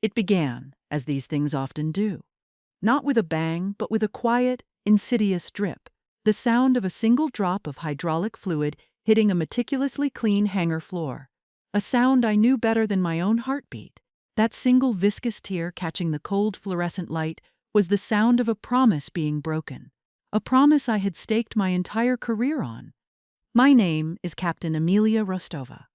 It began, as these things often do. Not with a bang, but with a quiet, insidious drip. The sound of a single drop of hydraulic fluid hitting a meticulously clean hangar floor. A sound I knew better than my own heartbeat. That single viscous tear catching the cold fluorescent light was the sound of a promise being broken. A promise I had staked my entire career on. My name is Captain Amelia Rostova.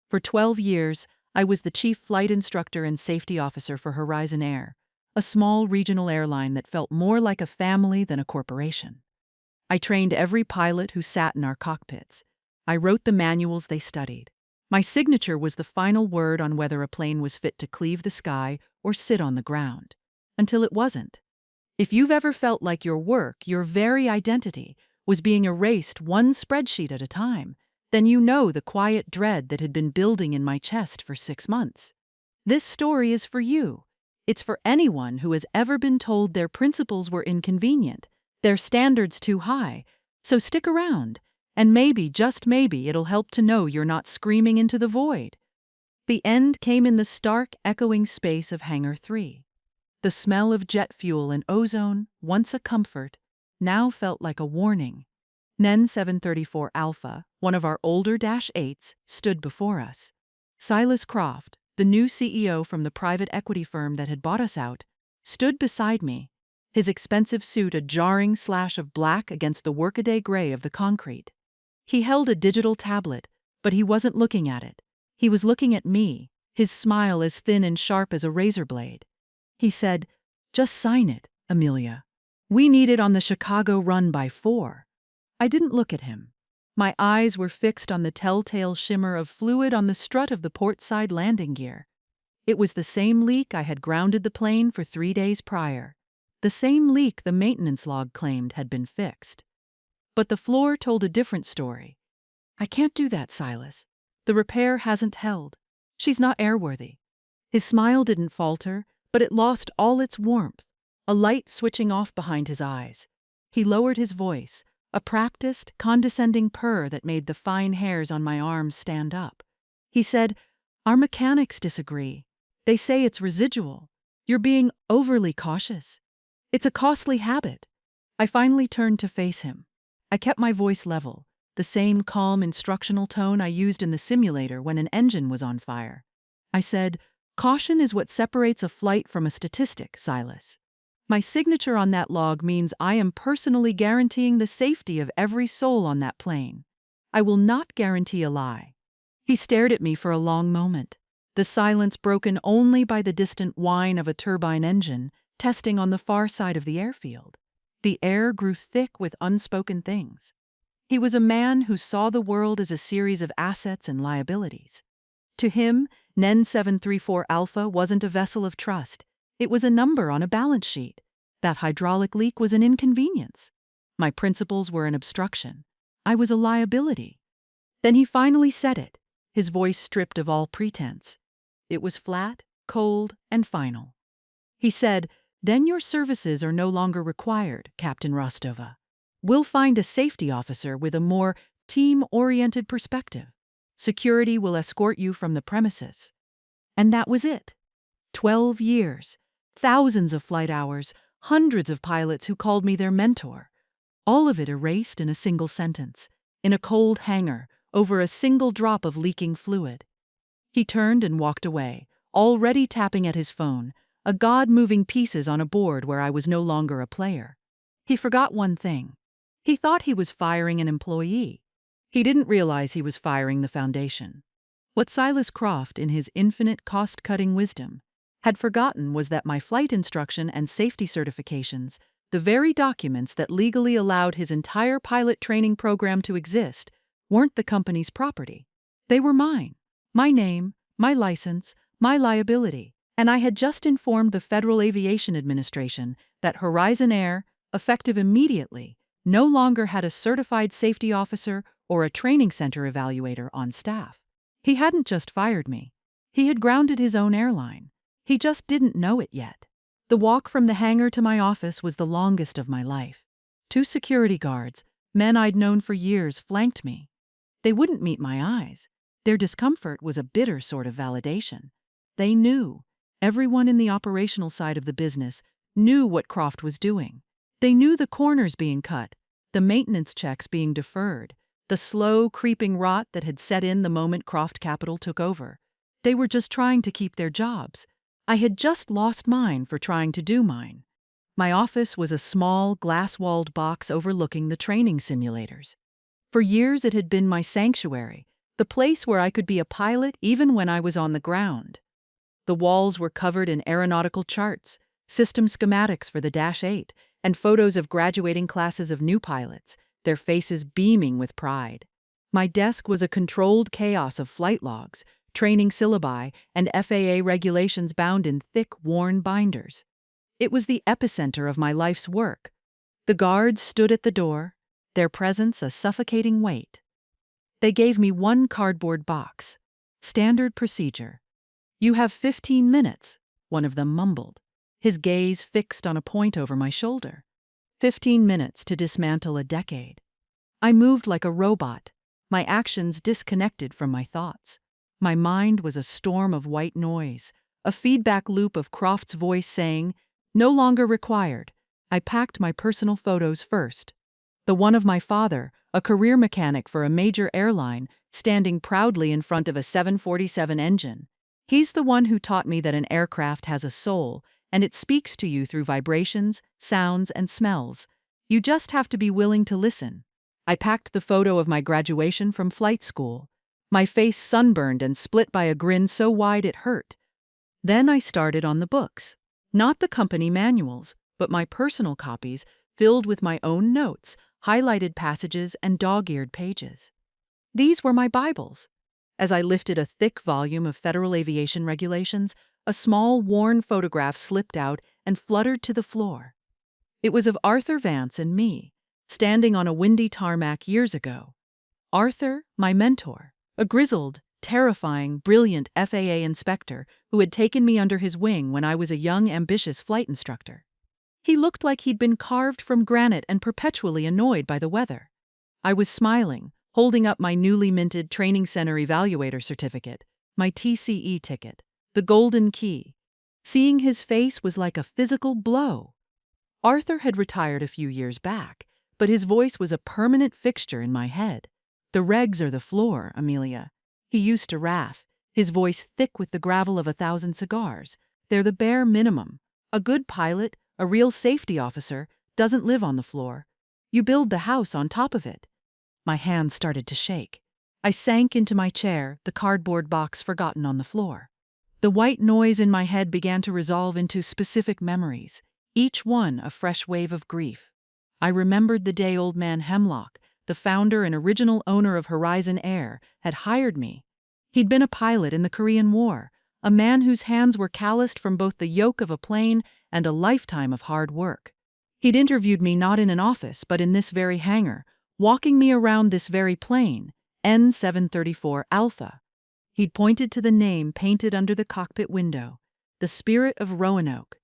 For 12 years, I was the chief flight instructor and safety officer for Horizon Air, a small regional airline that felt more like a family than a corporation. I trained every pilot who sat in our cockpits. I wrote the manuals they studied. My signature was the final word on whether a plane was fit to cleave the sky or sit on the ground. Until it wasn't. If you've ever felt like your work, your very identity, was being erased one spreadsheet at a time, then you know the quiet dread that had been building in my chest for 6 months. This story is for you. It's for anyone who has ever been told their principles were inconvenient, their standards too high. So stick around, and maybe, just maybe, it'll help to know you're not screaming into the void. The end came in the stark, echoing space of Hangar 3. The smell of jet fuel and ozone, once a comfort, now felt like a warning. NEN 734 Alpha, one of our older Dash 8s, stood before us. Silas Croft, the new CEO from the private equity firm that had bought us out, stood beside me, his expensive suit a jarring slash of black against the workaday gray of the concrete. He held a digital tablet, but he wasn't looking at it. He was looking at me, his smile as thin and sharp as a razor blade. He said, "Just sign it, Amelia. We need it on the Chicago run by 4. I didn't look at him. My eyes were fixed on the telltale shimmer of fluid on the strut of the portside landing gear. It was the same leak I had grounded the plane for 3 days prior. The same leak the maintenance log claimed had been fixed. But the floor told a different story. "I can't do that, Silas. The repair hasn't held. She's not airworthy." His smile didn't falter, but it lost all its warmth, a light switching off behind his eyes. He lowered his voice, a practiced, condescending purr that made the fine hairs on my arms stand up. He said, "Our mechanics disagree. They say it's residual. You're being overly cautious. It's a costly habit." I finally turned to face him. I kept my voice level, the same calm instructional tone I used in the simulator when an engine was on fire. I said, "Caution is what separates a flight from a statistic, Silas. My signature on that log means I am personally guaranteeing the safety of every soul on that plane. I will not guarantee a lie." He stared at me for a long moment, the silence broken only by the distant whine of a turbine engine testing on the far side of the airfield. The air grew thick with unspoken things. He was a man who saw the world as a series of assets and liabilities. To him, NEN 734 Alpha wasn't a vessel of trust. It was a number on a balance sheet. That hydraulic leak was an inconvenience. My principles were an obstruction. I was a liability. Then he finally said it, his voice stripped of all pretense. It was flat, cold, and final. He said, "Then your services are no longer required, Captain Rostova. We'll find a safety officer with a more team-oriented perspective. Security will escort you from the premises." And that was it. 12 years, thousands of flight hours, hundreds of pilots who called me their mentor. All of it erased in a single sentence, in a cold hangar, over a single drop of leaking fluid. He turned and walked away, already tapping at his phone, a god moving pieces on a board where I was no longer a player. He forgot one thing. He thought he was firing an employee. He didn't realize he was firing the foundation. What Silas Croft, in his infinite cost-cutting wisdom, had forgotten was that my flight instruction and safety certifications, the very documents that legally allowed his entire pilot training program to exist, weren't the company's property. They were mine. My name, my license, my liability. And I had just informed the Federal Aviation Administration that Horizon Air, effective immediately, no longer had a certified safety officer or a training center evaluator on staff. He hadn't just fired me. He had grounded his own airline. He just didn't know it yet. The walk from the hangar to my office was the longest of my life. 2 security guards, men I'd known for years, flanked me. They wouldn't meet my eyes. Their discomfort was a bitter sort of validation. They knew, Everyone in the operational side of the business knew what Croft was doing. They knew the corners being cut, the maintenance checks being deferred, the slow, creeping rot that had set in the moment Croft Capital took over. They were just trying to keep their jobs. I had just lost mine for trying to do mine. My office was a small, glass-walled box overlooking the training simulators. For years it had been my sanctuary, the place where I could be a pilot even when I was on the ground. The walls were covered in aeronautical charts, system schematics for the Dash 8, and photos of graduating classes of new pilots, their faces beaming with pride. My desk was a controlled chaos of flight logs, training syllabi, and FAA regulations bound in thick, worn binders. It was the epicenter of my life's work. The guards stood at the door, their presence a suffocating weight. They gave me one cardboard box. Standard procedure. "You have 15 minutes, one of them mumbled, his gaze fixed on a point over my shoulder. 15 minutes to dismantle a decade. I moved like a robot, my actions disconnected from my thoughts. My mind was a storm of white noise, a feedback loop of Croft's voice saying, "No longer required." I packed my personal photos first. The one of my father, a career mechanic for a major airline, standing proudly in front of a 747 engine. He's the one who taught me that an aircraft has a soul, and it speaks to you through vibrations, sounds, and smells. You just have to be willing to listen. I packed the photo of my graduation from flight school, my face sunburned and split by a grin so wide it hurt. Then I started on the books. Not the company manuals, but my personal copies, filled with my own notes, highlighted passages, and dog-eared pages. These were my Bibles. As I lifted a thick volume of federal aviation regulations, a small, worn photograph slipped out and fluttered to the floor. It was of Arthur Vance and me, standing on a windy tarmac years ago. Arthur, my mentor, a grizzled, terrifying, brilliant FAA inspector who had taken me under his wing when I was a young, ambitious flight instructor. He looked like he'd been carved from granite and perpetually annoyed by the weather. I was smiling, holding up my newly minted Training Center Evaluator certificate, my TCE ticket, the golden key. Seeing his face was like a physical blow. Arthur had retired a few years back, but his voice was a permanent fixture in my head. "The regs are the floor, Amelia," he used to raff, his voice thick with the gravel of 1,000 cigars. "They're the bare minimum. A good pilot, a real safety officer, doesn't live on the floor. You build the house on top of it." My hands started to shake. I sank into my chair, the cardboard box forgotten on the floor. The white noise in my head began to resolve into specific memories, each one a fresh wave of grief. I remembered the day old man Hemlock, the founder and original owner of Horizon Air, had hired me. He'd been a pilot in the Korean War, a man whose hands were calloused from both the yoke of a plane and a lifetime of hard work. He'd interviewed me not in an office, but in this very hangar, walking me around this very plane, N734 Alpha. He'd pointed to the name painted under the cockpit window, the Spirit of Roanoke.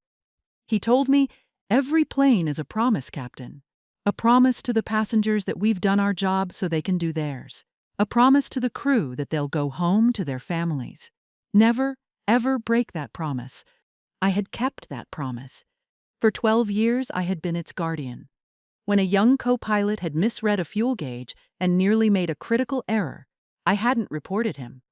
He told me, "Every plane is a promise, Captain. A promise to the passengers that we've done our job so they can do theirs. A promise to the crew that they'll go home to their families. Never, ever break that promise." I had kept that promise. For 12 years, I had been its guardian. When a young co-pilot had misread a fuel gauge and nearly made a critical error, I hadn't reported him.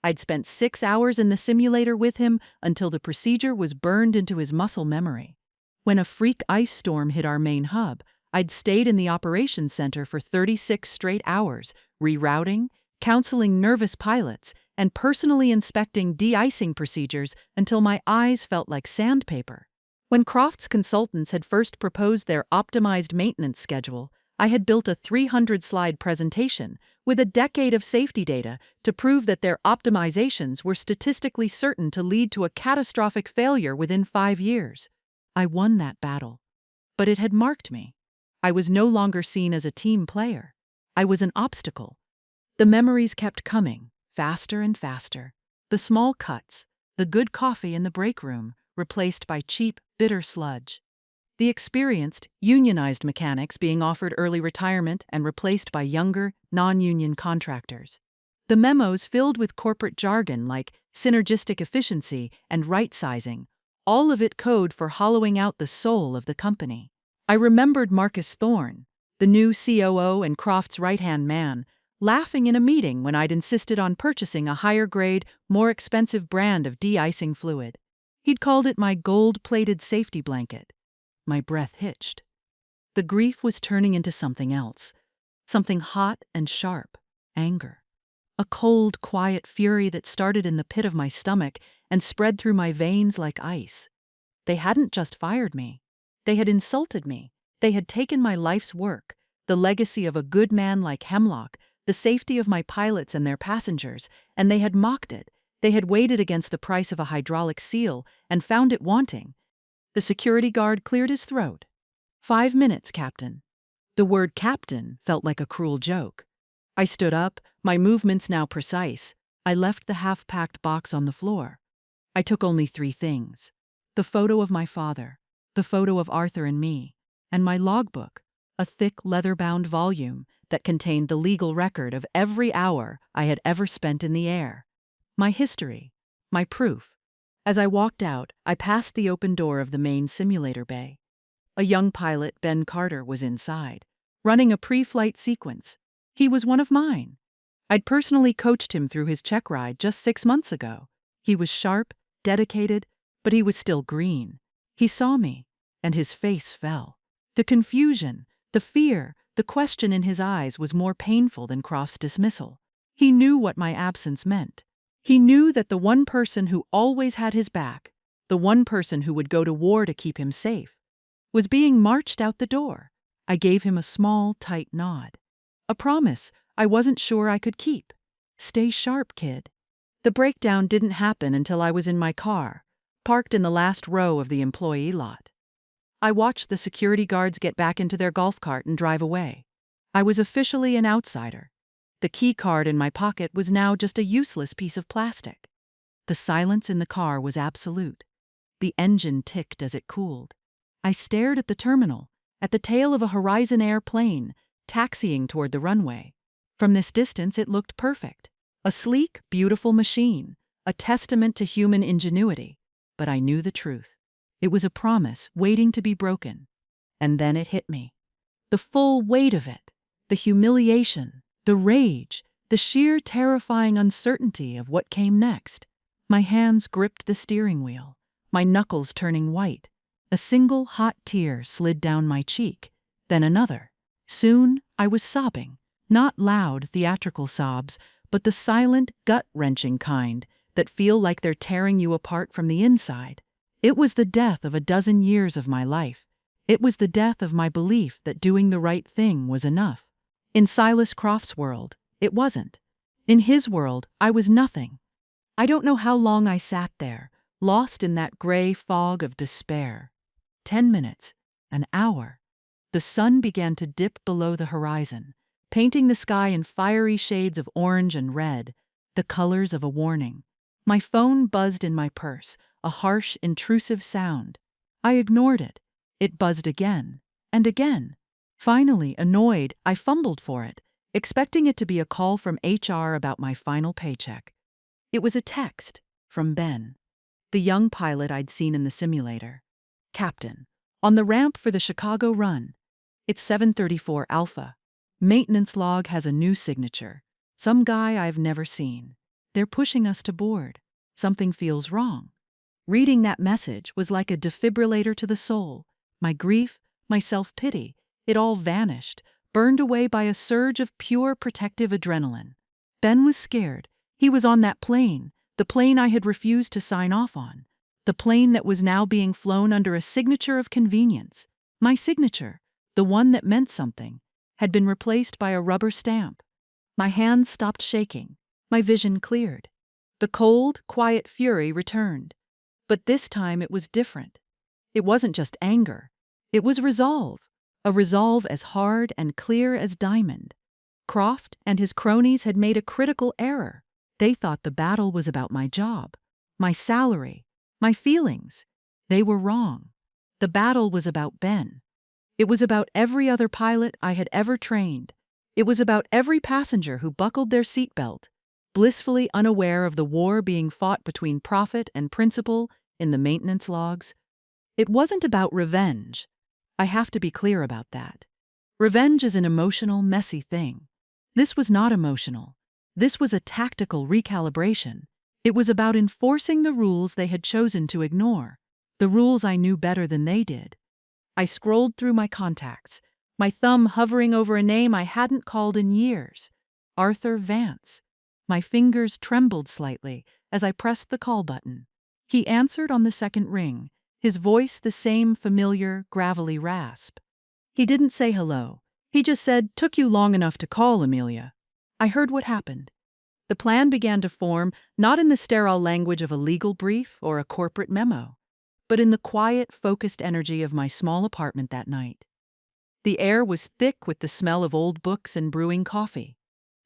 I'd spent 6 hours in the simulator with him until the procedure was burned into his muscle memory. When a freak ice storm hit our main hub, I'd stayed in the operations center for 36 straight hours, rerouting, counseling nervous pilots, and personally inspecting de-icing procedures until my eyes felt like sandpaper. When Croft's consultants had first proposed their optimized maintenance schedule, I had built a 300-slide presentation with a decade of safety data to prove that their optimizations were statistically certain to lead to a catastrophic failure within 5 years. I won that battle, but it had marked me. I was no longer seen as a team player. I was an obstacle. The memories kept coming, faster and faster. The small cuts, the good coffee in the break room, replaced by cheap, bitter sludge. The experienced, unionized mechanics being offered early retirement and replaced by younger, non-union contractors. The memos filled with corporate jargon like synergistic efficiency, and right-sizing, all of it code for hollowing out the soul of the company. I remembered Marcus Thorne, the new COO and Croft's right-hand man, laughing in a meeting when I'd insisted on purchasing a higher-grade, more expensive brand of de-icing fluid. He'd called it my gold-plated safety blanket. My breath hitched. The grief was turning into something else, something hot and sharp, anger. A cold, quiet fury that started in the pit of my stomach and spread through my veins like ice. They hadn't just fired me. They had insulted me. They had taken my life's work, the legacy of a good man like Hemlock, the safety of my pilots and their passengers, and they had mocked it. They had weighed it against the price of a hydraulic seal and found it wanting. The security guard cleared his throat. 5 minutes, Captain. The word captain felt like a cruel joke. I stood up, my movements now precise. I left the half-packed box on the floor. I took only 3 things: the photo of my father, the photo of Arthur and me, and my logbook, a thick leather-bound volume that contained the legal record of every hour I had ever spent in the air. My history, my proof. As I walked out, I passed the open door of the main simulator bay. A young pilot, Ben Carter, was inside, running a pre-flight sequence. He was one of mine. I'd personally coached him through his check ride just 6 months ago. He was sharp, dedicated, but he was still green. He saw me, and his face fell. The confusion, the fear, the question in his eyes was more painful than Croft's dismissal. He knew what my absence meant. He knew that the one person who always had his back, the one person who would go to war to keep him safe, was being marched out the door. I gave him a small, tight nod. A promise I wasn't sure I could keep. Stay sharp, kid. The breakdown didn't happen until I was in my car, parked in the last row of the employee lot. I watched the security guards get back into their golf cart and drive away. I was officially an outsider. The key card in my pocket was now just a useless piece of plastic. The silence in the car was absolute. The engine ticked as it cooled. I stared at the terminal, at the tail of a Horizon Air plane, taxiing toward the runway. From this distance it looked perfect. A sleek, beautiful machine, a testament to human ingenuity. But I knew the truth. It was a promise waiting to be broken. And then it hit me. The full weight of it, the humiliation, the rage, the sheer terrifying uncertainty of what came next. My hands gripped the steering wheel, my knuckles turning white. A single hot tear slid down my cheek, then another. Soon I was sobbing, not loud, theatrical sobs, but the silent, gut-wrenching kind that feel like they're tearing you apart from the inside. It was the death of a dozen years of my life. It was the death of my belief that doing the right thing was enough. In Silas Croft's world, it wasn't. In his world, I was nothing. I don't know how long I sat there, lost in that gray fog of despair. 10 minutes, an hour. The sun began to dip below the horizon, painting the sky in fiery shades of orange and red, the colors of a warning. My phone buzzed in my purse, a harsh, intrusive sound. I ignored it. It buzzed again, and again. Finally, annoyed, I fumbled for it, expecting it to be a call from HR about my final paycheck. It was a text from Ben, the young pilot I'd seen in the simulator. Captain, on the ramp for the Chicago run. It's 7:34 Alpha. Maintenance log has a new signature. Some guy I've never seen. They're pushing us to board. Something feels wrong. Reading that message was like a defibrillator to the soul. My grief, my self-pity, it all vanished, burned away by a surge of pure protective adrenaline. Ben was scared. He was on that plane, the plane I had refused to sign off on. The plane that was now being flown under a signature of convenience. My signature, the one that meant something, had been replaced by a rubber stamp. My hands stopped shaking. My vision cleared. The cold, quiet fury returned. But this time it was different. It wasn't just anger. It was resolve. A resolve as hard and clear as diamond. Croft and his cronies had made a critical error. They thought the battle was about my job, my salary, my feelings. They were wrong. The battle was about Ben. It was about every other pilot I had ever trained. It was about every passenger who buckled their seatbelt. blissfully unaware of the war being fought between profit and principle in the maintenance logs. It wasn't about revenge. I have to be clear about that. Revenge is an emotional, messy thing. This was not emotional. This was a tactical recalibration. It was about enforcing the rules they had chosen to ignore, the rules I knew better than they did. I scrolled through my contacts, my thumb hovering over a name I hadn't called in years. Arthur Vance. My fingers trembled slightly as I pressed the call button. He answered on the second ring, his voice the same familiar, gravelly rasp. He didn't say hello. He just said, "Took you long enough to call, Amelia." I heard what happened. The plan began to form, not in the sterile language of a legal brief or a corporate memo, but in the quiet, focused energy of my small apartment that night. The air was thick with the smell of old books and brewing coffee.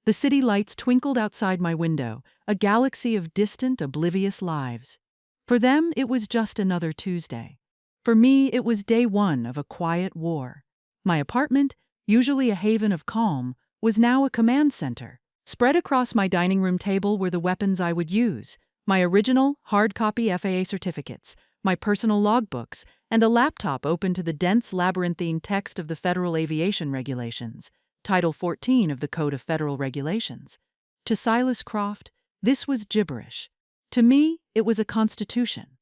The city lights twinkled outside my window, a galaxy of distant, oblivious lives. For them, it was just another Tuesday. For me, it was day one of a quiet war. My apartment, usually a haven of calm, was now a command center. Spread across my dining room table were the weapons I would use: my original, hard-copy FAA certificates, my personal logbooks, and a laptop open to the dense labyrinthine text of the Federal Aviation Regulations, Title 14 of the Code of Federal Regulations. To Silas Croft, this was gibberish. To me, it was a constitution.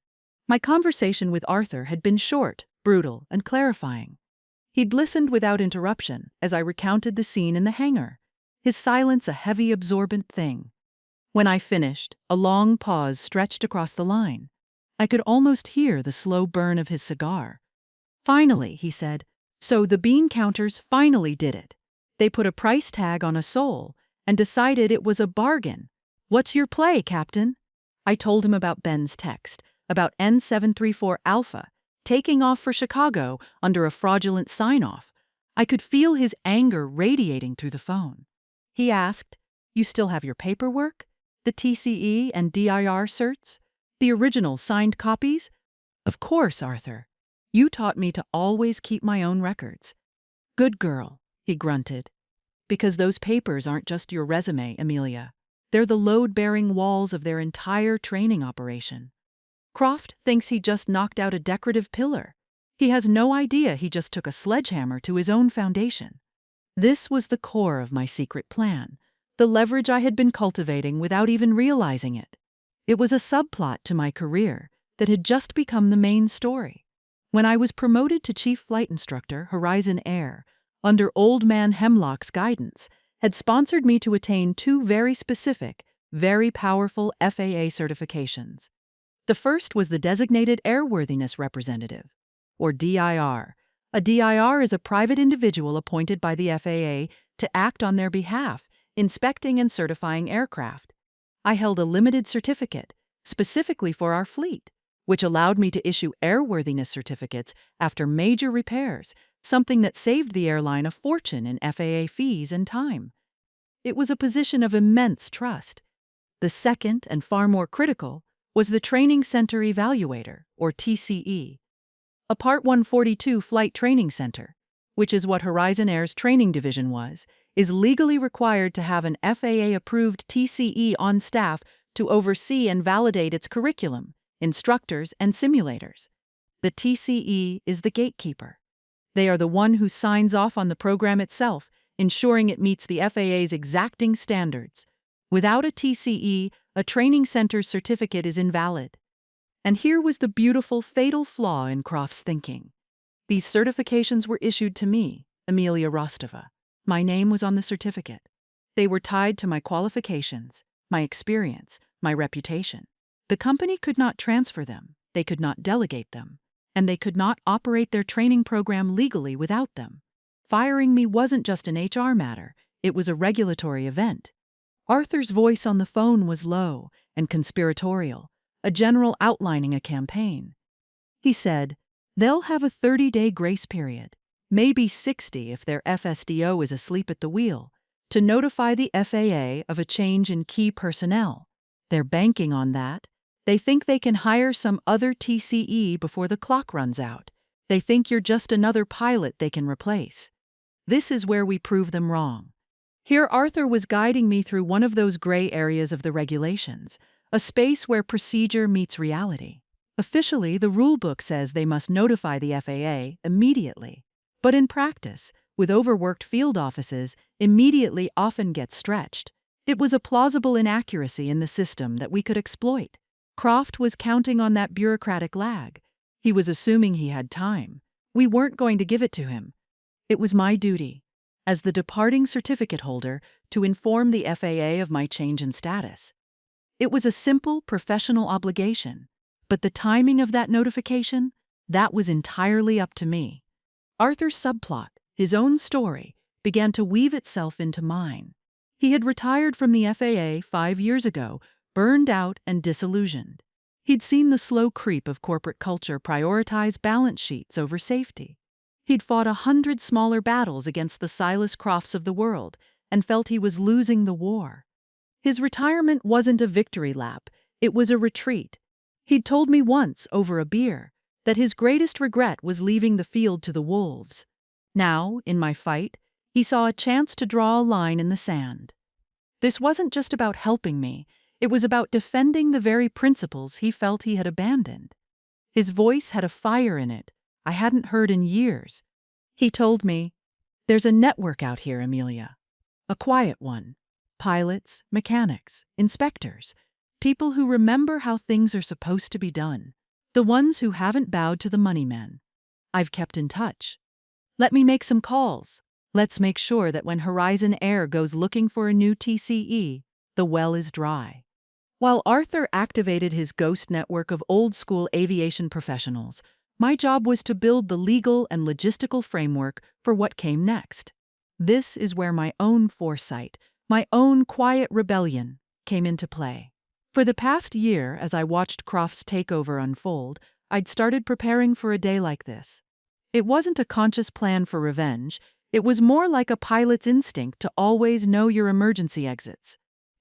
My conversation with Arthur had been short, brutal, and clarifying. He'd listened without interruption as I recounted the scene in the hangar, his silence a heavy, absorbent thing. When I finished, a long pause stretched across the line. I could almost hear the slow burn of his cigar. "Finally," he said, "so the bean counters finally did it. They put a price tag on a soul and decided it was a bargain. What's your play, Captain?" I told him about Ben's text, about N734 Alpha, taking off for Chicago under a fraudulent sign-off. I could feel his anger radiating through the phone. He asked, "You still have your paperwork? The TCE and DIR certs? The original signed copies?" "Of course, Arthur. You taught me to always keep my own records." "Good girl," he grunted. "Because those papers aren't just your resume, Amelia. They're the load-bearing walls of their entire training operation. Croft thinks he just knocked out a decorative pillar. He has no idea he just took a sledgehammer to his own foundation." This was the core of my secret plan, the leverage I had been cultivating without even realizing it. It was a subplot to my career that had just become the main story. When I was promoted to Chief Flight Instructor, Horizon Air, under Old Man Hemlock's guidance, had sponsored me to attain two very specific, very powerful FAA certifications. The first was the Designated Airworthiness Representative, or DIR. A DIR is a private individual appointed by the FAA to act on their behalf, inspecting and certifying aircraft. I held a limited certificate, specifically for our fleet, which allowed me to issue airworthiness certificates after major repairs, something that saved the airline a fortune in FAA fees and time. It was a position of immense trust. The second, and far more critical, was the Training Center Evaluator, or TCE. A Part 142 flight training center, which is what Horizon Air's training division was, is legally required to have an FAA-approved TCE on staff to oversee and validate its curriculum, instructors, and simulators. The TCE is the gatekeeper. They are the one who signs off on the program itself, ensuring it meets the FAA's exacting standards. Without a TCE, a training center's certificate is invalid. And here was the beautiful, fatal flaw in Croft's thinking. These certifications were issued to me, Amelia Rostova. My name was on the certificate. They were tied to my qualifications, my experience, my reputation. The company could not transfer them, they could not delegate them, and they could not operate their training program legally without them. Firing me wasn't just an HR matter, it was a regulatory event. Arthur's voice on the phone was low and conspiratorial, a general outlining a campaign. He said, "They'll have a 30-day grace period, maybe 60 if their FSDO is asleep at the wheel, to notify the FAA of a change in key personnel. They're banking on that. They think they can hire some other TCE before the clock runs out. They think you're just another pilot they can replace." This is where we prove them wrong. Here Arthur was guiding me through one of those gray areas of the regulations, a space where procedure meets reality. Officially, the rulebook says they must notify the FAA immediately. But in practice, with overworked field offices, immediately often gets stretched. It was a plausible inaccuracy in the system that we could exploit. Croft was counting on that bureaucratic lag. He was assuming he had time. We weren't going to give it to him. It was my duty, as the departing certificate holder, to inform the FAA of my change in status. It was a simple professional obligation, but the timing of that notification, that was entirely up to me. Arthur's subplot, his own story, began to weave itself into mine. He had retired from the FAA 5 years ago, burned out and disillusioned. He'd seen the slow creep of corporate culture prioritize balance sheets over safety. He'd fought 100 smaller battles against the Silas Crofts of the world and felt he was losing the war. His retirement wasn't a victory lap, it was a retreat. He'd told me once, over a beer, that his greatest regret was leaving the field to the wolves. Now, in my fight, he saw a chance to draw a line in the sand. This wasn't just about helping me, it was about defending the very principles he felt he had abandoned. His voice had a fire in it I hadn't heard in years. He told me, "There's a network out here, Amelia. A quiet one. Pilots, mechanics, inspectors, people who remember how things are supposed to be done. The ones who haven't bowed to the money men. I've kept in touch. Let me make some calls. Let's make sure that when Horizon Air goes looking for a new TCE, the well is dry." While Arthur activated his ghost network of old-school aviation professionals, my job was to build the legal and logistical framework for what came next. This is where my own foresight, my own quiet rebellion, came into play. For the past year, as I watched Croft's takeover unfold, I'd started preparing for a day like this. It wasn't a conscious plan for revenge, it was more like a pilot's instinct to always know your emergency exits.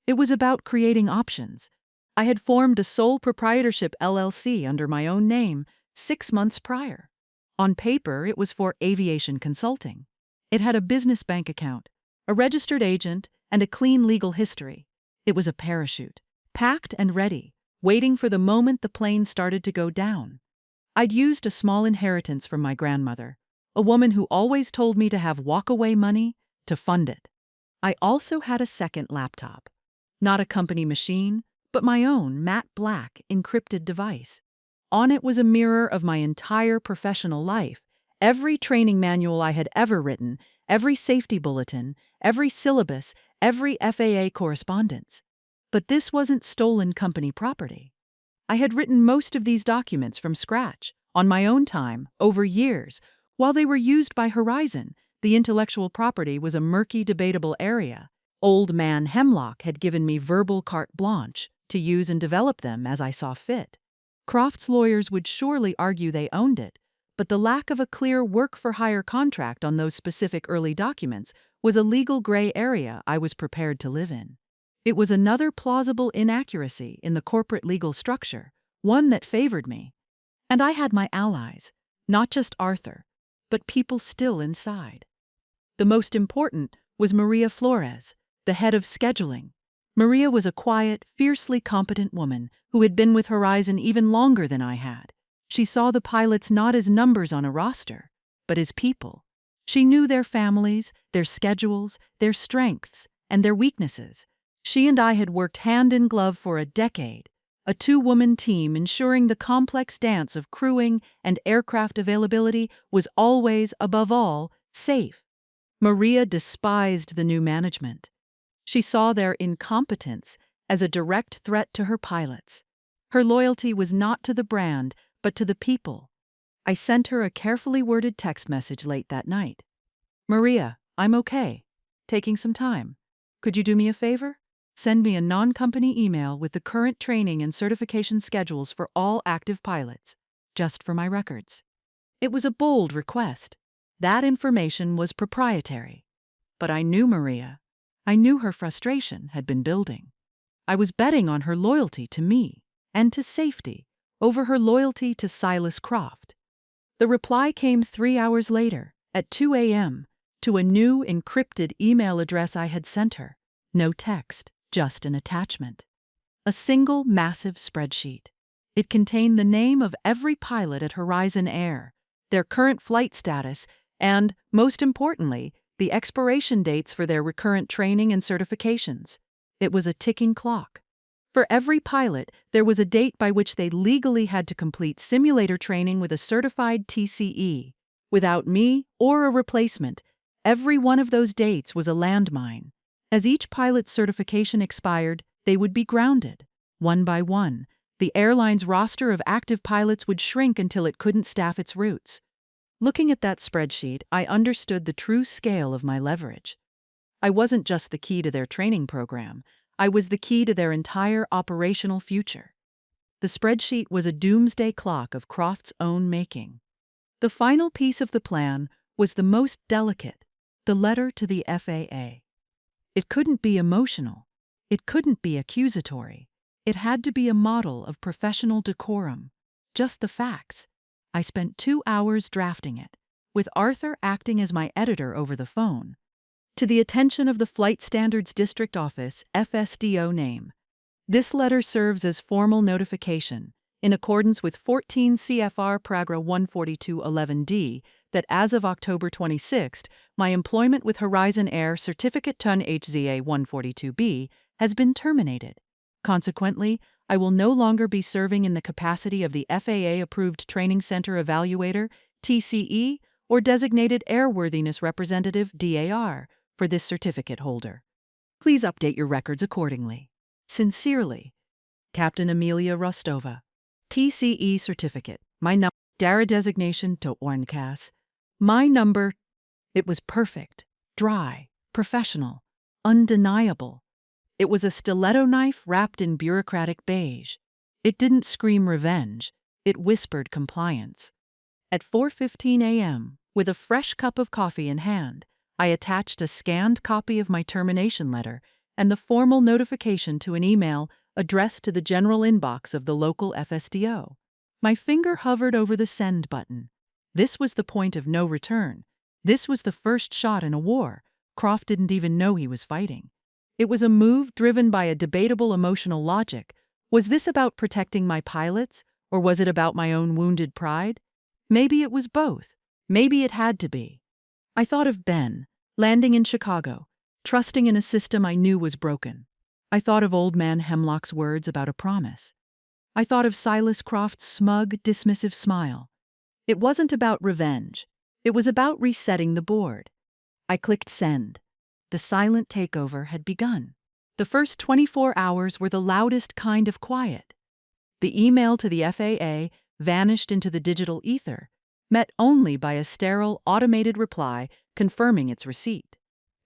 It was about creating options. I had formed a sole proprietorship LLC under my own name 6 months prior. On paper, it was for aviation consulting. It had a business bank account, a registered agent, and a clean legal history. It was a parachute, packed and ready, waiting for the moment the plane started to go down. I'd used a small inheritance from my grandmother, a woman who always told me to have walk-away money to fund it. I also had a second laptop. Not a company machine, but my own matte black encrypted device. On it was a mirror of my entire professional life, every training manual I had ever written, every safety bulletin, every syllabus, every FAA correspondence. But this wasn't stolen company property. I had written most of these documents from scratch, on my own time, over years. While they were used by Horizon, the intellectual property was a murky, debatable area. Old man Hemlock had given me verbal carte blanche to use and develop them as I saw fit. Croft's lawyers would surely argue they owned it, but the lack of a clear work-for-hire contract on those specific early documents was a legal gray area I was prepared to live in. It was another plausible inaccuracy in the corporate legal structure, one that favored me. And I had my allies, not just Arthur, but people still inside. The most important was Maria Flores, the head of scheduling. Maria was a quiet, fiercely competent woman who had been with Horizon even longer than I had. She saw the pilots not as numbers on a roster, but as people. She knew their families, their schedules, their strengths, and their weaknesses. She and I had worked hand in glove for a decade, a 2-woman team ensuring the complex dance of crewing and aircraft availability was always, above all, safe. Maria despised the new management. She saw their incompetence as a direct threat to her pilots. Her loyalty was not to the brand, but to the people. I sent her a carefully worded text message late that night. "Maria, I'm okay. Taking some time. Could you do me a favor? Send me a non-company email with the current training and certification schedules for all active pilots, just for my records." It was a bold request. That information was proprietary. But I knew Maria. I knew her frustration had been building. I was betting on her loyalty to me and to safety over her loyalty to Silas Croft. The reply came 3 hours later, at 2 a.m., to a new encrypted email address I had sent her. No text, just an attachment. A single massive spreadsheet. It contained the name of every pilot at Horizon Air, their current flight status, and, most importantly, the expiration dates for their recurrent training and certifications. It was a ticking clock. For every pilot, there was a date by which they legally had to complete simulator training with a certified TCE. Without me or a replacement, every one of those dates was a landmine. As each pilot's certification expired, they would be grounded. One by one, the airline's roster of active pilots would shrink until it couldn't staff its routes. Looking at that spreadsheet, I understood the true scale of my leverage. I wasn't just the key to their training program, I was the key to their entire operational future. The spreadsheet was a doomsday clock of Croft's own making. The final piece of the plan was the most delicate, the letter to the FAA. It couldn't be emotional. It couldn't be accusatory. It had to be a model of professional decorum. Just the facts. I spent 2 hours drafting it, with Arthur acting as my editor over the phone. To the attention of the Flight Standards District Office, FSDO name. This letter serves as formal notification, in accordance with 14 CFR Paragraph 142.11d, that as of October 26, my employment with Horizon Air Certificate Ton HZA 142B has been terminated. Consequently, I will no longer be serving in the capacity of the FAA-approved Training Center Evaluator, TCE, or Designated Airworthiness Representative, DAR, for this certificate holder. Please update your records accordingly. Sincerely, Captain Amelia Rostova. TCE certificate. My number. DARA designation to Orncas. My number. It was perfect, dry, professional, undeniable. It was a stiletto knife wrapped in bureaucratic beige. It didn't scream revenge. It whispered compliance. At 4:15 a.m., with a fresh cup of coffee in hand, I attached a scanned copy of my termination letter and the formal notification to an email addressed to the general inbox of the local FSDO. My finger hovered over the send button. This was the point of no return. This was the first shot in a war Croft didn't even know he was fighting. It was a move driven by a debatable emotional logic. Was this about protecting my pilots, or was it about my own wounded pride? Maybe it was both. Maybe it had to be. I thought of Ben, landing in Chicago, trusting in a system I knew was broken. I thought of Old Man Hemlock's words about a promise. I thought of Silas Croft's smug, dismissive smile. It wasn't about revenge. It was about resetting the board. I clicked send. The silent takeover had begun. The first 24 hours were the loudest kind of quiet. The email to the FAA vanished into the digital ether, met only by a sterile, automated reply confirming its receipt.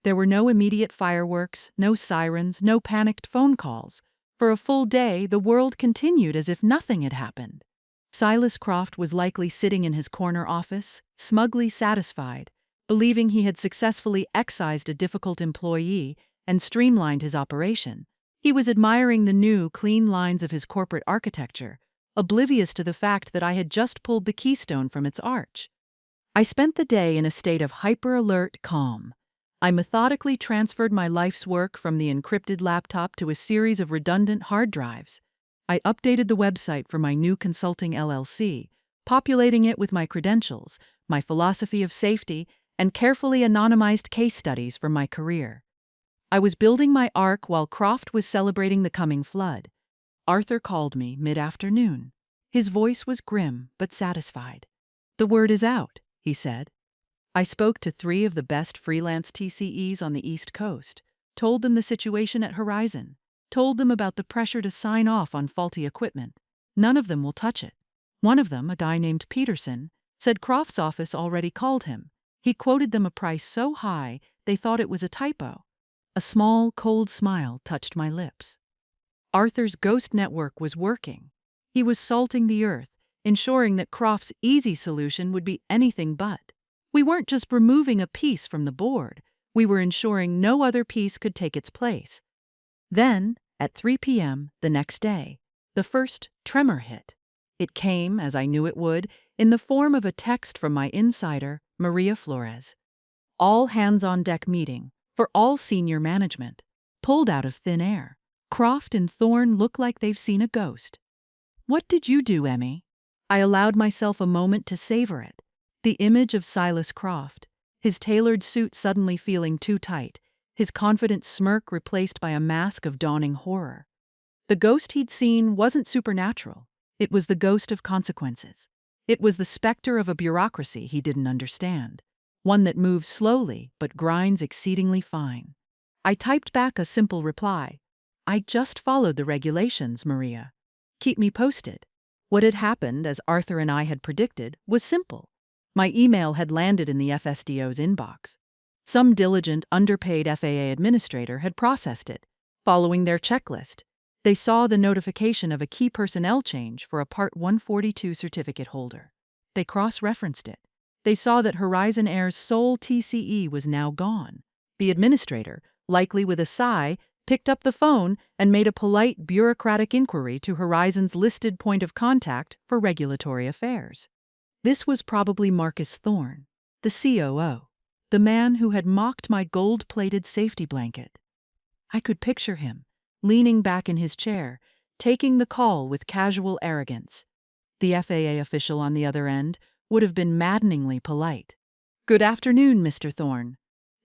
There were no immediate fireworks, no sirens, no panicked phone calls. For a full day, the world continued as if nothing had happened. Silas Croft was likely sitting in his corner office, smugly satisfied, believing he had successfully excised a difficult employee and streamlined his operation. He was admiring the new, clean lines of his corporate architecture, oblivious to the fact that I had just pulled the keystone from its arch. I spent the day in a state of hyper-alert calm. I methodically transferred my life's work from the encrypted laptop to a series of redundant hard drives. I updated the website for my new consulting LLC, populating it with my credentials, my philosophy of safety, and carefully anonymized case studies from my career. I was building my ark while Croft was celebrating the coming flood. Arthur called me mid-afternoon. His voice was grim but satisfied. "The word is out," he said. I spoke to 3 of the best freelance TCEs on the East Coast, told them the situation at Horizon, told them about the pressure to sign off on faulty equipment. None of them will touch it. One of them, a guy named Peterson, said Croft's office already called him. He quoted them a price so high they thought it was a typo. A small, cold smile touched my lips. Arthur's ghost network was working. He was salting the earth, ensuring that Croft's easy solution would be anything but. We weren't just removing a piece from the board, we were ensuring no other piece could take its place. Then, at 3 p.m. the next day, the first tremor hit. It came, as I knew it would, in the form of a text from my insider, Maria Flores. All hands-on-deck meeting for all senior management, pulled out of thin air. Croft and Thorne look like they've seen a ghost. What did you do, Emmy? I allowed myself a moment to savor it. The image of Silas Croft, his tailored suit suddenly feeling too tight, his confident smirk replaced by a mask of dawning horror. The ghost he'd seen wasn't supernatural. It was the ghost of consequences. It was the specter of a bureaucracy he didn't understand, one that moves slowly but grinds exceedingly fine. I typed back a simple reply. I just followed the regulations, Maria. Keep me posted. What had happened, as Arthur and I had predicted, was simple. My email had landed in the FSDO's inbox. Some diligent, underpaid FAA administrator had processed it, following their checklist. They saw the notification of a key personnel change for a Part 142 certificate holder. They cross-referenced it. They saw that Horizon Air's sole TCE was now gone. The administrator, likely with a sigh, picked up the phone and made a polite bureaucratic inquiry to Horizon's listed point of contact for regulatory affairs. This was probably Marcus Thorne, the COO, the man who had mocked my gold-plated safety blanket. I could picture him, leaning back in his chair, taking the call with casual arrogance. The FAA official on the other end would have been maddeningly polite. "Good afternoon, Mr. Thorne.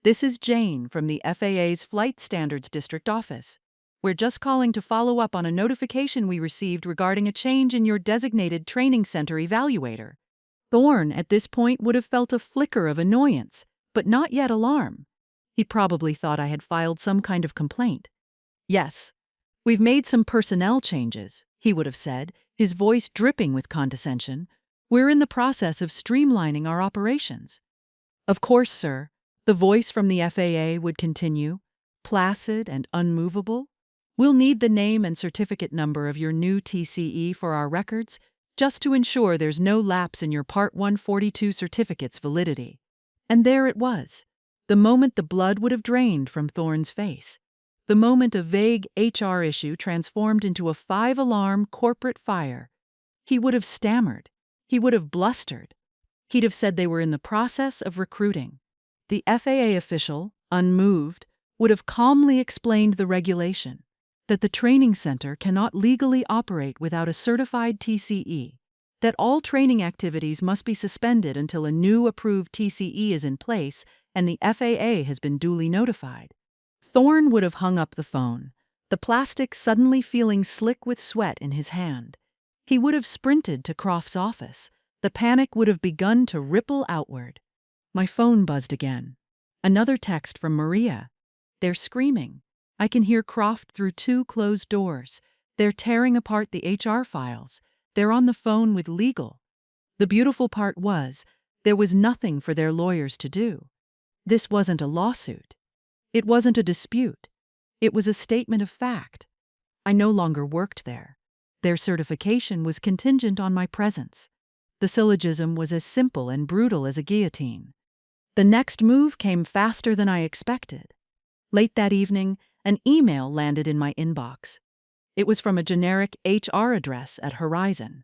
This is Jane from the FAA's Flight Standards District Office. We're just calling to follow up on a notification we received regarding a change in your designated training center evaluator." Thorne, at this point, would have felt a flicker of annoyance, but not yet alarm. He probably thought I had filed some kind of complaint. "Yes, we've made some personnel changes," he would have said, his voice dripping with condescension. "We're in the process of streamlining our operations." "Of course, sir," the voice from the FAA would continue, placid and unmovable. "We'll need the name and certificate number of your new TCE for our records, just to ensure there's no lapse in your Part 142 certificate's validity." And there it was, the moment the blood would have drained from Thorne's face. The moment a vague HR issue transformed into a 5-alarm corporate fire. He would have stammered. He would have blustered. He'd have said they were in the process of recruiting. The FAA official, unmoved, would have calmly explained the regulation, that the training center cannot legally operate without a certified TCE, that all training activities must be suspended until a new approved TCE is in place and the FAA has been duly notified. Thorne would have hung up the phone, the plastic suddenly feeling slick with sweat in his hand. He would have sprinted to Croft's office. The panic would have begun to ripple outward. My phone buzzed again. Another text from Maria. "They're screaming. I can hear Croft through 2 closed doors. They're tearing apart the HR files. They're on the phone with legal." The beautiful part was, there was nothing for their lawyers to do. This wasn't a lawsuit. It wasn't a dispute. It was a statement of fact. I no longer worked there. Their certification was contingent on my presence. The syllogism was as simple and brutal as a guillotine. The next move came faster than I expected. Late that evening, an email landed in my inbox. It was from a generic HR address at Horizon.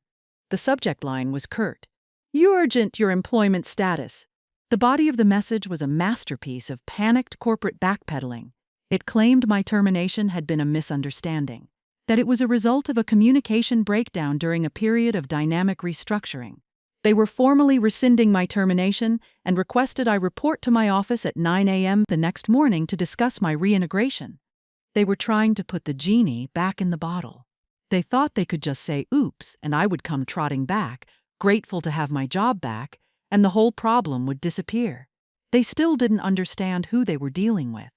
The subject line was curt. "Urgent your employment status." The body of the message was a masterpiece of panicked corporate backpedaling. It claimed my termination had been a misunderstanding, that it was a result of a communication breakdown during a period of dynamic restructuring. They were formally rescinding my termination and requested I report to my office at 9 a.m. the next morning to discuss my reintegration. They were trying to put the genie back in the bottle. They thought they could just say oops and I would come trotting back, grateful to have my job back, and the whole problem would disappear. They still didn't understand who they were dealing with.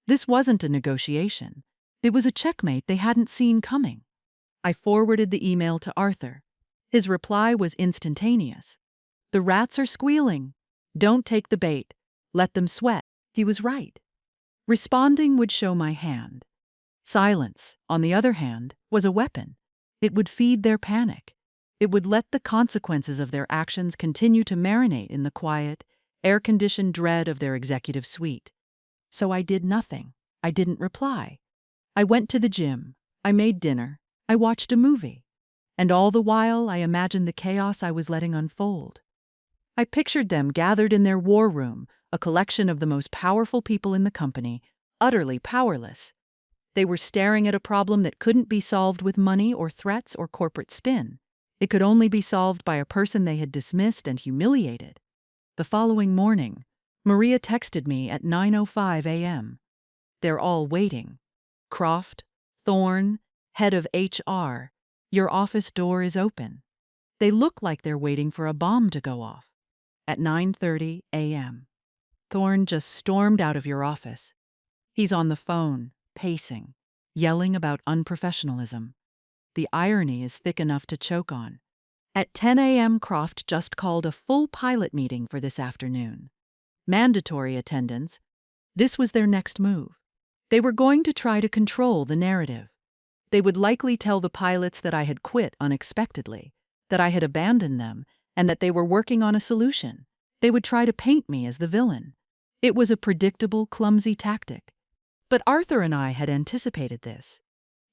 This wasn't a negotiation. It was a checkmate they hadn't seen coming. I forwarded the email to Arthur. His reply was instantaneous. "The rats are squealing. Don't take the bait. Let them sweat." He was right. Responding would show my hand. Silence, on the other hand, was a weapon. It would feed their panic. It would let the consequences of their actions continue to marinate in the quiet, air-conditioned dread of their executive suite. So I did nothing. I didn't reply. I went to the gym. I made dinner. I watched a movie. And all the while I imagined the chaos I was letting unfold. I pictured them gathered in their war room, a collection of the most powerful people in the company, utterly powerless. They were staring at a problem that couldn't be solved with money or threats or corporate spin. It could only be solved by a person they had dismissed and humiliated. The following morning, Maria texted me at 9:05 a.m. "They're all waiting. Croft, Thorne, head of HR, your office door is open. They look like they're waiting for a bomb to go off." At 9:30 a.m., Thorne just stormed out of your office. He's on the phone, pacing, yelling about unprofessionalism. The irony is thick enough to choke on. At 10 a.m., Croft just called a full pilot meeting for this afternoon. Mandatory attendance. This was their next move. They were going to try to control the narrative. They would likely tell the pilots that I had quit unexpectedly, that I had abandoned them, and that they were working on a solution. They would try to paint me as the villain. It was a predictable, clumsy tactic. But Arthur and I had anticipated this.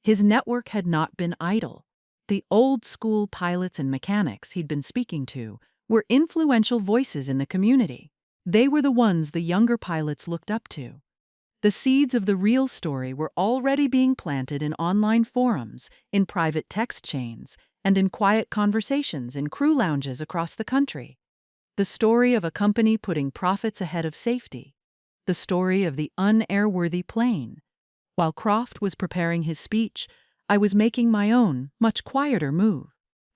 His network had not been idle. The old-school pilots and mechanics he'd been speaking to were influential voices in the community. They were the ones the younger pilots looked up to. The seeds of the real story were already being planted in online forums, in private text chains, and in quiet conversations in crew lounges across the country. The story of a company putting profits ahead of safety. The story of the unairworthy plane. While Croft was preparing his speech, I was making my own, much quieter move.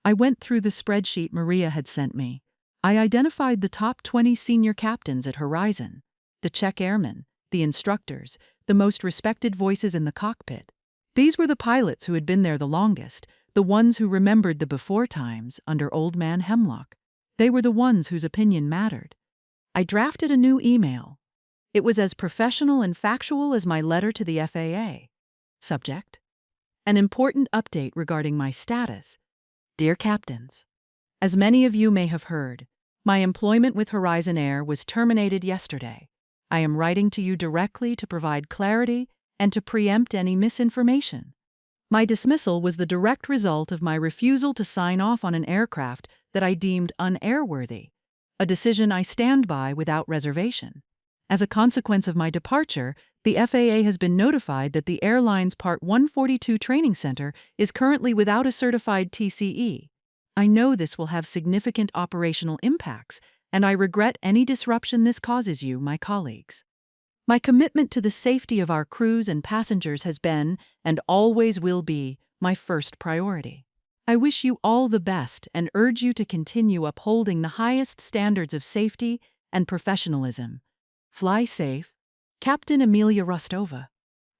I went through the spreadsheet Maria had sent me. I identified the top 20 senior captains at Horizon, the check airmen, the instructors, the most respected voices in the cockpit. These were the pilots who had been there the longest, the ones who remembered the before times under Old Man Hemlock. They were the ones whose opinion mattered. I drafted a new email. It was as professional and factual as my letter to the FAA. Subject: an important update regarding my status. Dear Captains, as many of you may have heard, my employment with Horizon Air was terminated yesterday. I am writing to you directly to provide clarity and to preempt any misinformation. My dismissal was the direct result of my refusal to sign off on an aircraft that I deemed unairworthy, a decision I stand by without reservation. As a consequence of my departure, the FAA has been notified that the airline's Part 142 training center is currently without a certified TCE. I know this will have significant operational impacts, and I regret any disruption this causes you, my colleagues. My commitment to the safety of our crews and passengers has been, and always will be, my first priority. I wish you all the best and urge you to continue upholding the highest standards of safety and professionalism. Fly safe, Captain Amelia Rostova.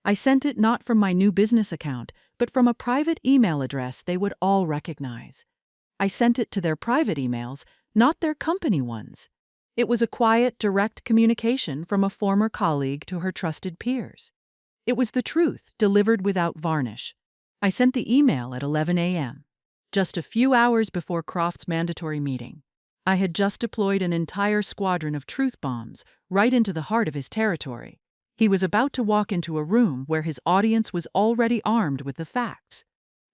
I sent it not from my new business account, but from a private email address they would all recognize. I sent it to their private emails, not their company ones. It was a quiet, direct communication from a former colleague to her trusted peers. It was the truth, delivered without varnish. I sent the email at 11 a.m., just a few hours before Croft's mandatory meeting. I had just deployed an entire squadron of truth bombs right into the heart of his territory. He was about to walk into a room where his audience was already armed with the facts.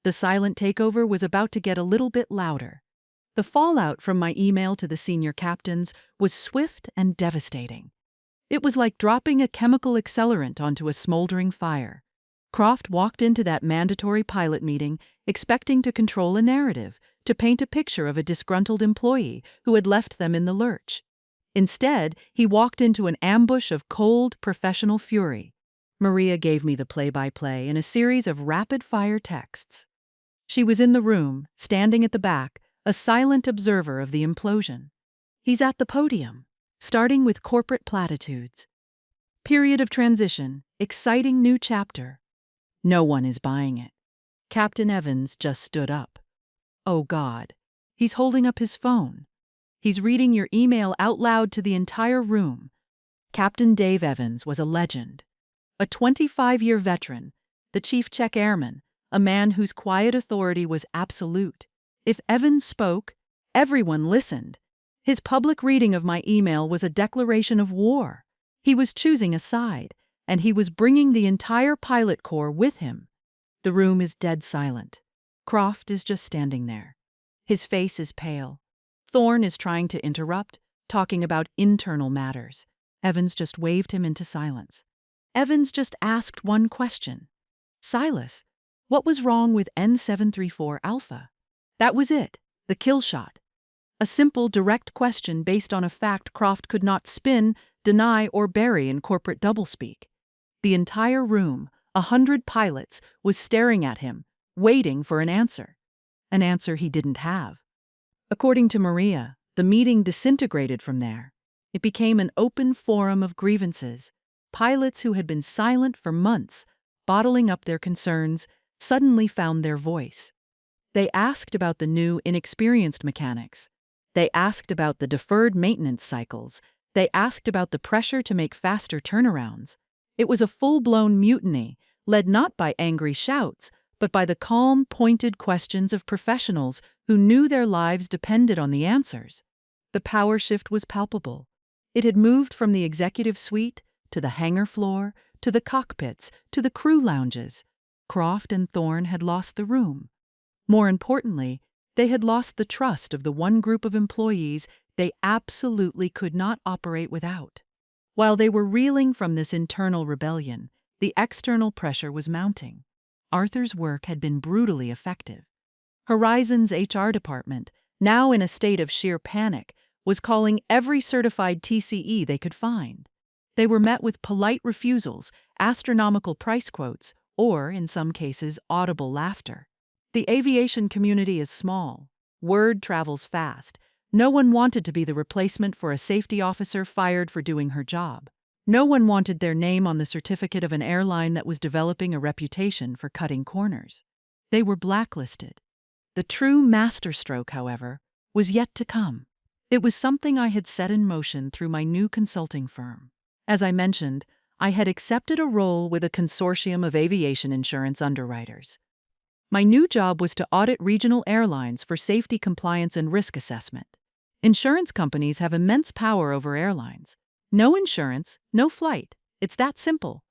The silent takeover was about to get a little bit louder. The fallout from my email to the senior captains was swift and devastating. It was like dropping a chemical accelerant onto a smoldering fire. Croft walked into that mandatory pilot meeting expecting to control a narrative, to paint a picture of a disgruntled employee who had left them in the lurch. Instead, he walked into an ambush of cold, professional fury. Maria gave me the play-by-play in a series of rapid-fire texts. She was in the room, standing at the back, a silent observer of the implosion. He's at the podium, starting with corporate platitudes. Period of transition, exciting new chapter. No one is buying it. Captain Evans just stood up. Oh God, he's holding up his phone. He's reading your email out loud to the entire room. Captain Dave Evans was a legend. A 25-year veteran, the chief check airman, a man whose quiet authority was absolute. If Evans spoke, everyone listened. His public reading of my email was a declaration of war. He was choosing a side, and he was bringing the entire pilot corps with him. The room is dead silent. Croft is just standing there. His face is pale. Thorne is trying to interrupt, talking about internal matters. Evans just waved him into silence. Evans just asked one question. Silas, what was wrong with N734 Alpha? That was it, the kill shot. A simple, direct question based on a fact Croft could not spin, deny, or bury in corporate doublespeak. The entire room, 100 pilots, was staring at him, waiting for an answer he didn't have. According to Maria, the meeting disintegrated from there. It became an open forum of grievances. Pilots who had been silent for months, bottling up their concerns, suddenly found their voice. They asked about the new, inexperienced mechanics. They asked about the deferred maintenance cycles. They asked about the pressure to make faster turnarounds. It was a full-blown mutiny, led not by angry shouts, but by the calm, pointed questions of professionals who knew their lives depended on the answers. The power shift was palpable. It had moved from the executive suite to the hangar floor, to the cockpits, to the crew lounges. Croft and Thorne had lost the room. More importantly, they had lost the trust of the one group of employees they absolutely could not operate without. While they were reeling from this internal rebellion, the external pressure was mounting. Arthur's work had been brutally effective. Horizon's HR department, now in a state of sheer panic, was calling every certified TCE they could find. They were met with polite refusals, astronomical price quotes, or, in some cases, audible laughter. The aviation community is small. Word travels fast. No one wanted to be the replacement for a safety officer fired for doing her job. No one wanted their name on the certificate of an airline that was developing a reputation for cutting corners. They were blacklisted. The true masterstroke, however, was yet to come. It was something I had set in motion through my new consulting firm. As I mentioned, I had accepted a role with a consortium of aviation insurance underwriters. My new job was to audit regional airlines for safety compliance and risk assessment. Insurance companies have immense power over airlines. No insurance, no flight. It's that simple.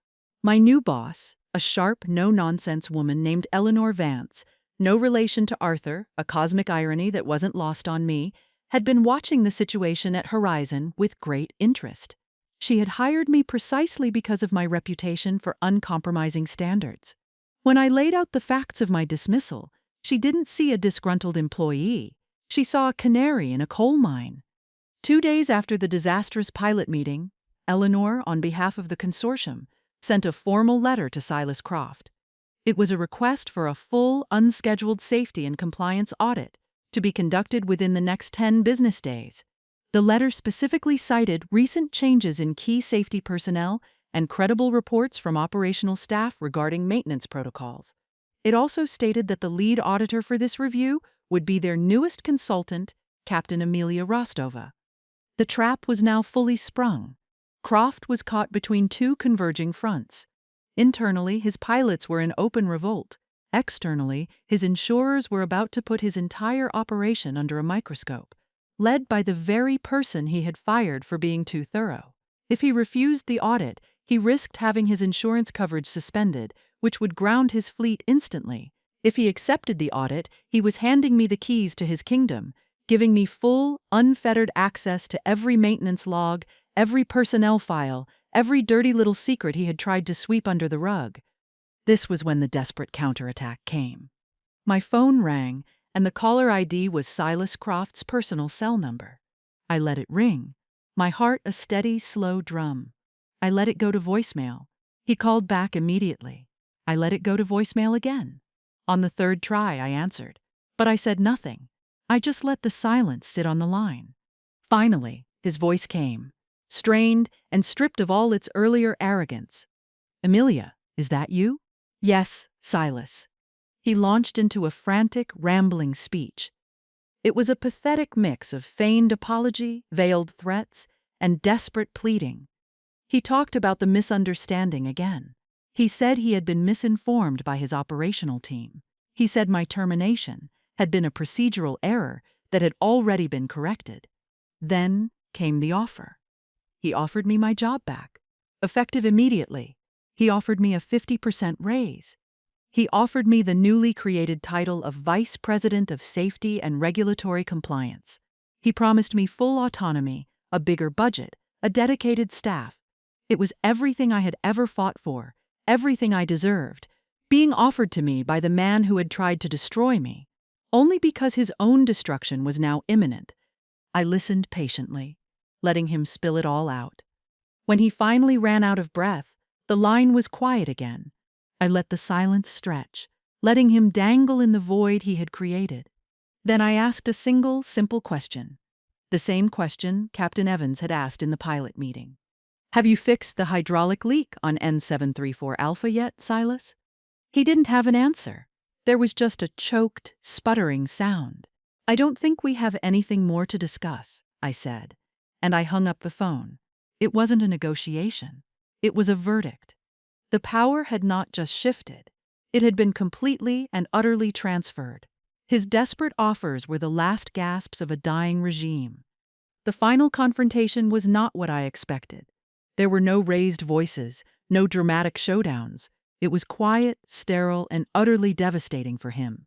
My new boss, a sharp, no-nonsense woman named Eleanor Vance, no relation to Arthur, a cosmic irony that wasn't lost on me, had been watching the situation at Horizon with great interest. She had hired me precisely because of my reputation for uncompromising standards. When I laid out the facts of my dismissal, she didn't see a disgruntled employee. She saw a canary in a coal mine. 2 days after the disastrous pilot meeting, Eleanor, on behalf of the consortium, sent a formal letter to Silas Croft. It was a request for a full, unscheduled safety and compliance audit to be conducted within the next 10 business days. The letter specifically cited recent changes in key safety personnel and credible reports from operational staff regarding maintenance protocols. It also stated that the lead auditor for this review would be their newest consultant, Captain Amelia Rostova. The trap was now fully sprung. Croft was caught between two converging fronts. Internally, his pilots were in open revolt. Externally, his insurers were about to put his entire operation under a microscope, led by the very person he had fired for being too thorough. If he refused the audit, he risked having his insurance coverage suspended, which would ground his fleet instantly. If he accepted the audit, he was handing me the keys to his kingdom, giving me full, unfettered access to every maintenance log, every personnel file, every dirty little secret he had tried to sweep under the rug. This was when the desperate counterattack came. My phone rang, and the caller ID was Silas Croft's personal cell number. I let it ring, my heart a steady, slow drum. I let it go to voicemail. He called back immediately. I let it go to voicemail again. On the third try, I answered. But I said nothing. I just let the silence sit on the line. Finally, his voice came, strained and stripped of all its earlier arrogance. "Amelia, is that you?" "Yes, Silas." He launched into a frantic, rambling speech. It was a pathetic mix of feigned apology, veiled threats, and desperate pleading. He talked about the misunderstanding again. He said he had been misinformed by his operational team. He said my termination had been a procedural error that had already been corrected. Then came the offer. He offered me my job back, effective immediately. He offered me a 50% raise. He offered me the newly created title of Vice President of Safety and Regulatory Compliance. He promised me full autonomy, a bigger budget, a dedicated staff. It was everything I had ever fought for, everything I deserved, being offered to me by the man who had tried to destroy me, only because his own destruction was now imminent. I listened patiently, letting him spill it all out. When he finally ran out of breath, the line was quiet again. I let the silence stretch, letting him dangle in the void he had created. Then I asked a single, simple question. The same question Captain Evans had asked in the pilot meeting. "Have you fixed the hydraulic leak on N734 Alpha yet, Silas?" He didn't have an answer. There was just a choked, sputtering sound. "I don't think we have anything more to discuss," I said, and I hung up the phone. It wasn't a negotiation. It was a verdict. The power had not just shifted. It had been completely and utterly transferred. His desperate offers were the last gasps of a dying regime. The final confrontation was not what I expected. There were no raised voices, no dramatic showdowns. It was quiet, sterile, and utterly devastating for him.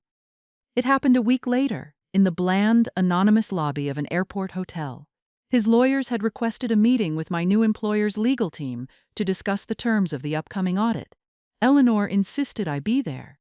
It happened a week later, in the bland, anonymous lobby of an airport hotel. His lawyers had requested a meeting with my new employer's legal team to discuss the terms of the upcoming audit. Eleanor insisted I be there.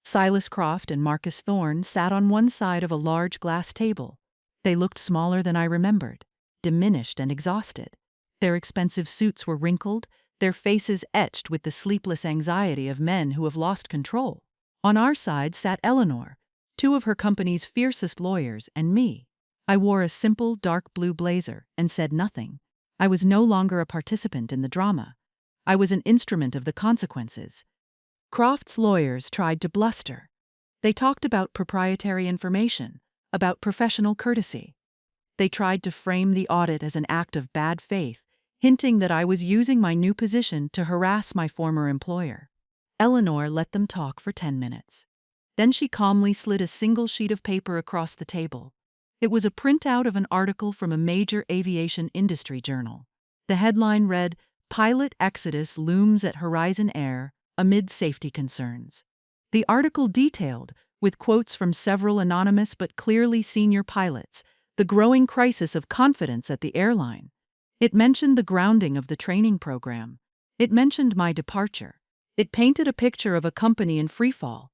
Silas Croft and Marcus Thorne sat on one side of a large glass table. They looked smaller than I remembered, diminished and exhausted. Their expensive suits were wrinkled, their faces etched with the sleepless anxiety of men who have lost control. On our side sat Eleanor, two of her company's fiercest lawyers, and me. I wore a simple dark blue blazer and said nothing. I was no longer a participant in the drama. I was an instrument of the consequences. Croft's lawyers tried to bluster. They talked about proprietary information, about professional courtesy. They tried to frame the audit as an act of bad faith, hinting that I was using my new position to harass my former employer. Eleanor let them talk for 10 minutes. Then she calmly slid a single sheet of paper across the table. It was a printout of an article from a major aviation industry journal. The headline read, "Pilot Exodus Looms at Horizon Air Amid Safety Concerns." The article detailed, with quotes from several anonymous but clearly senior pilots, the growing crisis of confidence at the airline. It mentioned the grounding of the training program. It mentioned my departure. It painted a picture of a company in freefall.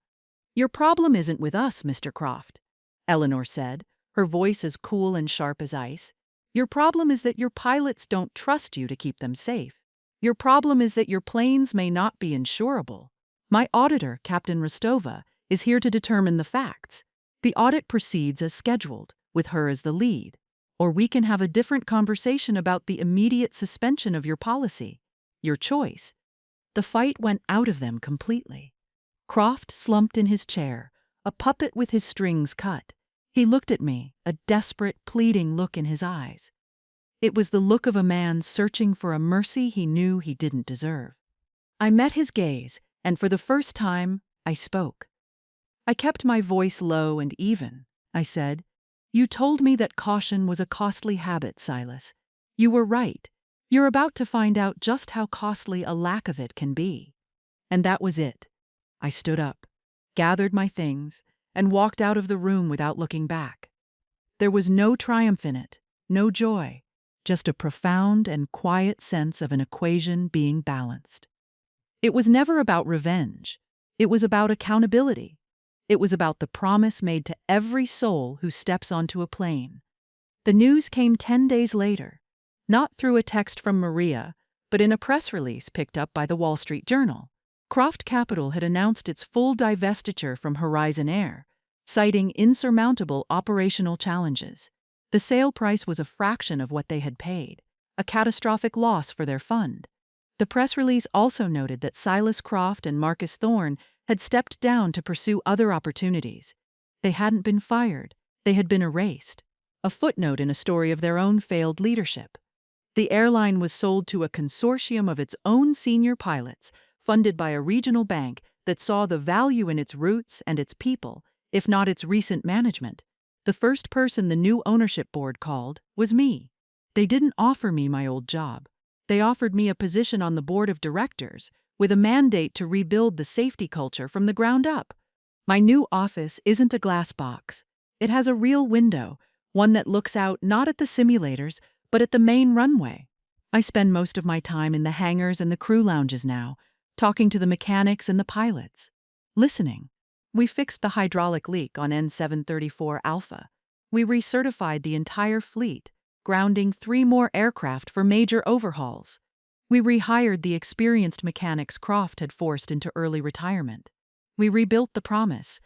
"Your problem isn't with us, Mr. Croft," Eleanor said, her voice as cool and sharp as ice. "Your problem is that your pilots don't trust you to keep them safe. Your problem is that your planes may not be insurable. My auditor, Captain Rostova, is here to determine the facts. The audit proceeds as scheduled, with her as the lead. Or we can have a different conversation about the immediate suspension of your policy. Your choice." The fight went out of them completely. Croft slumped in his chair, a puppet with his strings cut. He looked at me, a desperate, pleading look in his eyes. It was the look of a man searching for a mercy he knew he didn't deserve. I met his gaze, and for the first time, I spoke. I kept my voice low and even. I said, "You told me that caution was a costly habit, Silas. You were right. You're about to find out just how costly a lack of it can be." And that was it. I stood up, gathered my things, and walked out of the room without looking back. There was no triumph in it, no joy, just a profound and quiet sense of an equation being balanced. It was never about revenge. It was about accountability. It was about the promise made to every soul who steps onto a plane. The news came 10 days later, not through a text from Maria, but in a press release picked up by the Wall Street Journal. Croft Capital had announced its full divestiture from Horizon Air, citing insurmountable operational challenges. The sale price was a fraction of what they had paid, a catastrophic loss for their fund. The press release also noted that Silas Croft and Marcus Thorne had stepped down to pursue other opportunities. They hadn't been fired, they had been erased. A footnote in a story of their own failed leadership. The airline was sold to a consortium of its own senior pilots, funded by a regional bank that saw the value in its roots and its people, if not its recent management. The first person the new ownership board called was me. They didn't offer me my old job. They offered me a position on the board of directors, with a mandate to rebuild the safety culture from the ground up. My new office isn't a glass box. It has a real window, one that looks out not at the simulators, but at the main runway. I spend most of my time in the hangars and the crew lounges now, talking to the mechanics and the pilots. Listening. We fixed the hydraulic leak on N734 Alpha. We recertified the entire fleet, grounding 3 more aircraft for major overhauls. We rehired the experienced mechanics Croft had forced into early retirement. We rebuilt the Promise.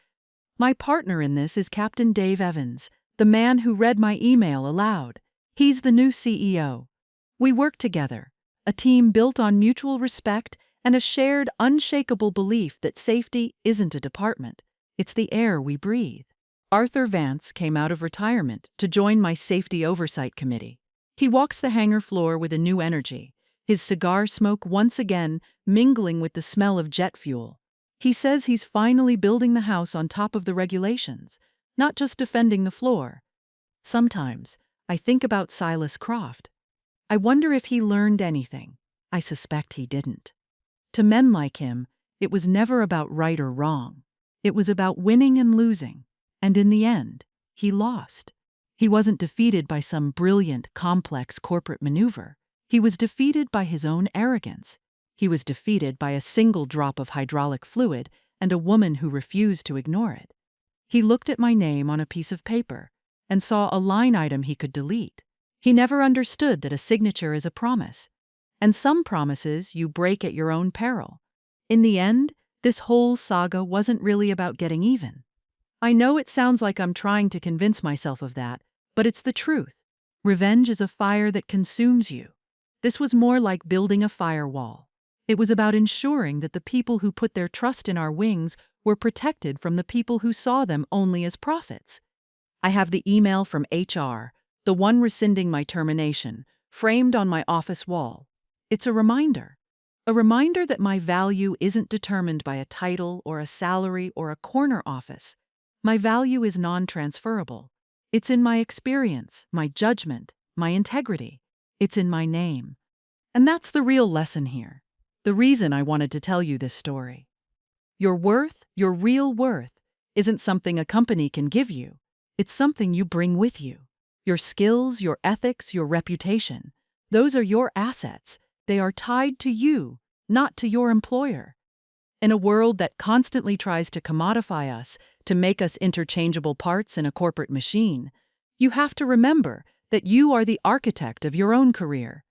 My partner in this is Captain Dave Evans, the man who read my email aloud. He's the new CEO. We work together, a team built on mutual respect and a shared, unshakable belief that safety isn't a department, it's the air we breathe. Arthur Vance came out of retirement to join my safety oversight committee. He walks the hangar floor with a new energy, his cigar smoke once again mingling with the smell of jet fuel. He says he's finally building the house on top of the regulations, not just defending the floor. Sometimes I think about Silas Croft. I wonder if he learned anything. I suspect he didn't. To men like him, it was never about right or wrong. It was about winning and losing. And in the end, he lost. He wasn't defeated by some brilliant, complex corporate maneuver. He was defeated by his own arrogance. He was defeated by a single drop of hydraulic fluid and a woman who refused to ignore it. He looked at my name on a piece of paper and saw a line item he could delete. He never understood that a signature is a promise. And some promises you break at your own peril. In the end, this whole saga wasn't really about getting even. I know it sounds like I'm trying to convince myself of that, but it's the truth. Revenge is a fire that consumes you. This was more like building a firewall. It was about ensuring that the people who put their trust in our wings were protected from the people who saw them only as profits. I have the email from HR, the one rescinding my termination, framed on my office wall. It's a reminder that my value isn't determined by a title or a salary or a corner office. My value is non-transferable. It's in my experience, my judgment, my integrity. It's in my name. And that's the real lesson here. The reason I wanted to tell you this story. Your worth, your real worth, isn't something a company can give you. It's something you bring with you. Your skills, your ethics, your reputation. Those are your assets. They are tied to you, not to your employer. In a world that constantly tries to commodify us, to make us interchangeable parts in a corporate machine, you have to remember that you are the architect of your own career.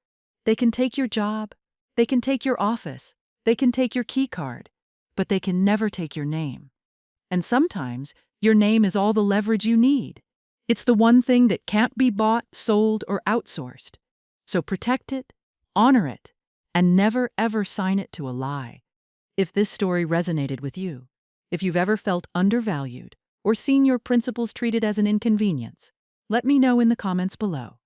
They can take your job, they can take your office, they can take your key card, but they can never take your name. And sometimes, your name is all the leverage you need. It's the one thing that can't be bought, sold, or outsourced. So protect it, honor it, and never ever sign it to a lie. If this story resonated with you, if you've ever felt undervalued or seen your principles treated as an inconvenience, let me know in the comments below.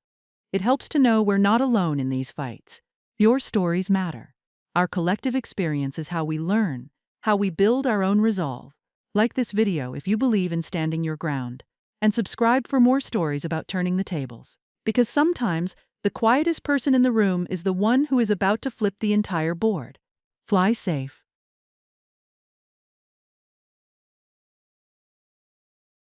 It helps to know we're not alone in these fights. Your stories matter. Our collective experience is how we learn, how we build our own resolve. Like this video if you believe in standing your ground, and subscribe for more stories about turning the tables. Because sometimes, the quietest person in the room is the one who is about to flip the entire board. Fly safe.